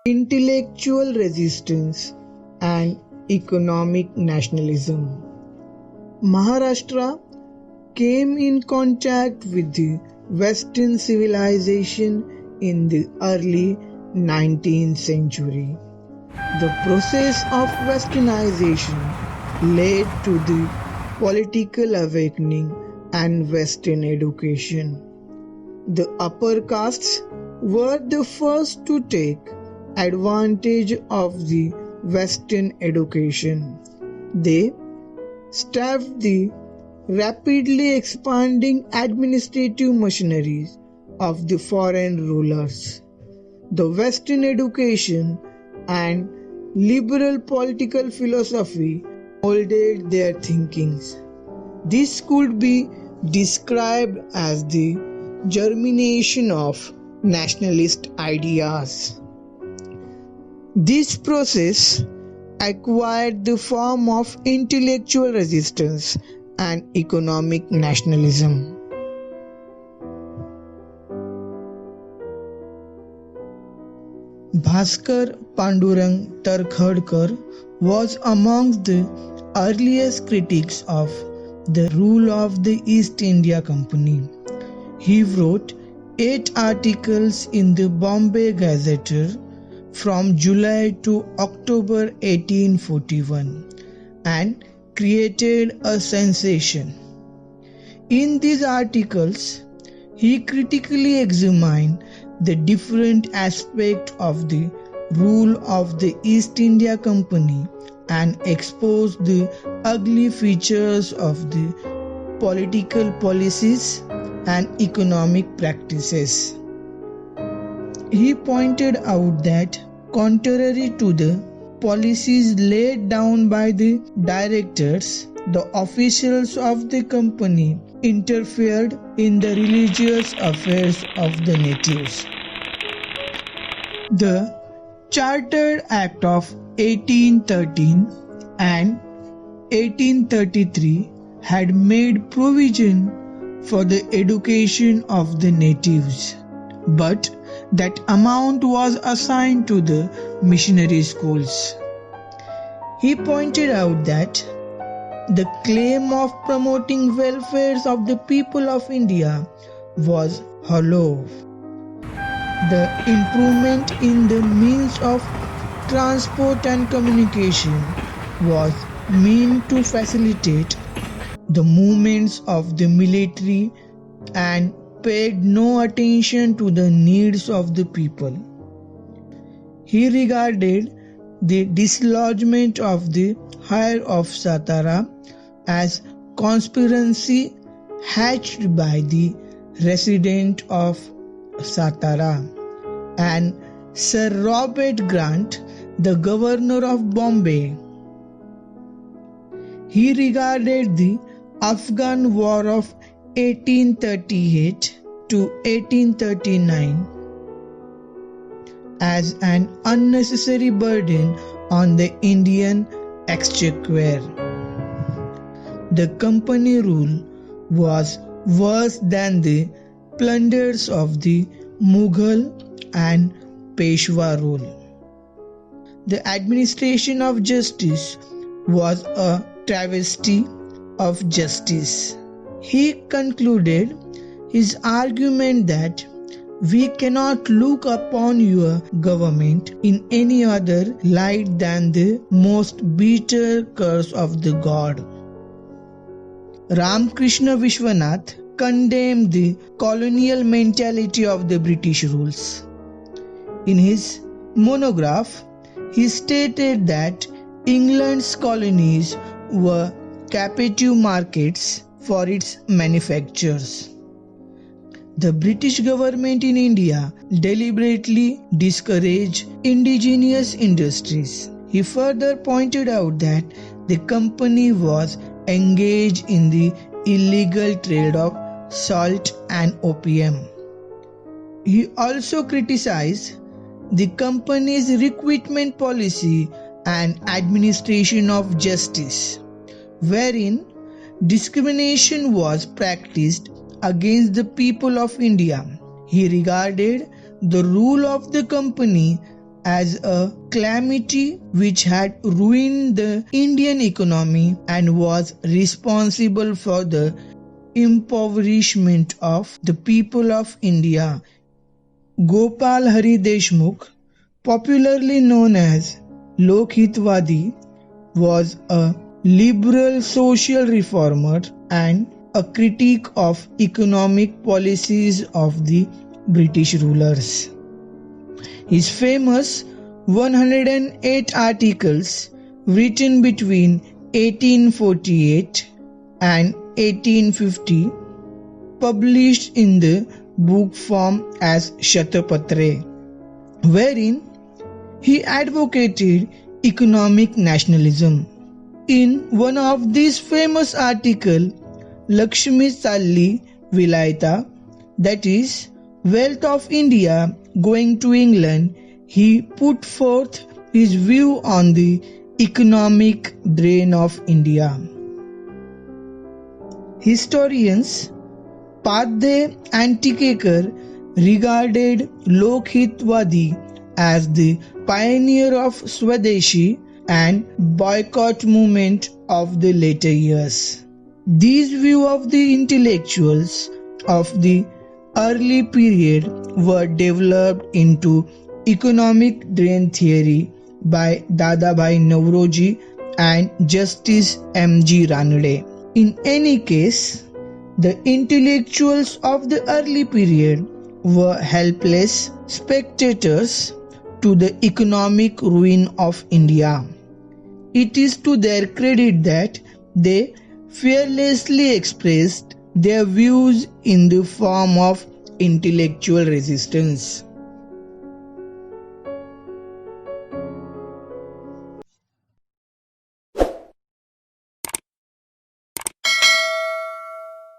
intellectual resistance, and economic nationalism. Maharashtra came in contact with the Western civilization in the early 19th century. The process of westernization led to the political awakening and Western education. The upper castes were the first to take advantage of the Western education. They staffed the rapidly expanding administrative machineries of the foreign rulers. The Western education and liberal political philosophy molded their thinkings. This could be described as the germination of nationalist ideas. This process acquired the form of intellectual resistance and economic nationalism. Bhaskar Pandurang Tarkhadkar was amongst the earliest critics of the rule of the East India Company. He wrote 8 articles in the Bombay Gazetteer from July to October 1841 and created a sensation. In these articles, he critically examined the different aspects of the rule of the East India Company and exposed the ugly features of the political policies and economic practices. He pointed out that, contrary to the policies laid down by the directors, the officials of the company interfered in the religious affairs of the natives. The Chartered Act of 1813 and 1833 had made provision for the education of the natives, but that amount was assigned to the missionary schools. He pointed out that the claim of promoting welfare of the people of India was hollow. The improvement in the means of transport and communication was meant to facilitate the movements of the military and paid no attention to the needs of the people. He regarded the dislodgement of the Heir of Satara as conspiracy hatched by the resident of Satara and Sir Robert Grant, the governor of Bombay. He regarded the Afghan War of 1838 to 1839 as an unnecessary burden on the Indian exchequer. The company rule was worse than the plunders of the Mughal and Peshwa rule. The administration of justice was a travesty of justice. He concluded his argument that we cannot look upon your government in any other light than the most bitter curse of the god. Ramakrishna Vishwanath condemned the colonial mentality of the British rules. In his monograph, he stated that England's colonies were captive markets for its manufactures. The British government in India deliberately discouraged indigenous industries. He further pointed out that the company was engaged in the illegal trade of salt and opium. He also criticized the company's recruitment policy and administration of justice, wherein discrimination was practiced against the people of India. He regarded the rule of the company as a calamity which had ruined the Indian economy and was responsible for the impoverishment of the people of India. Gopal Hari Deshmukh, popularly known as Lokhitwadi, was a liberal social reformer and a critic of economic policies of the British rulers. His famous 108 articles written between 1848 and 1850, published in the book form as Shatapatre, wherein he advocated economic nationalism. In one of these famous articles, Lakshmi Challi Vilayta, that is, Wealth of India going to England, he put forth his view on the economic drain of India. Historians Padde and Tikekar regarded Lokhitwadi as the pioneer of Swadeshi and boycott movement of the later years. These views of the intellectuals of the early period were developed into economic drain theory by Dadabhai Nauroji and Justice M.G. Ranade. In any case, the intellectuals of the early period were helpless spectators to the economic ruin of India. It is to their credit that they fearlessly expressed their views in the form of intellectual resistance.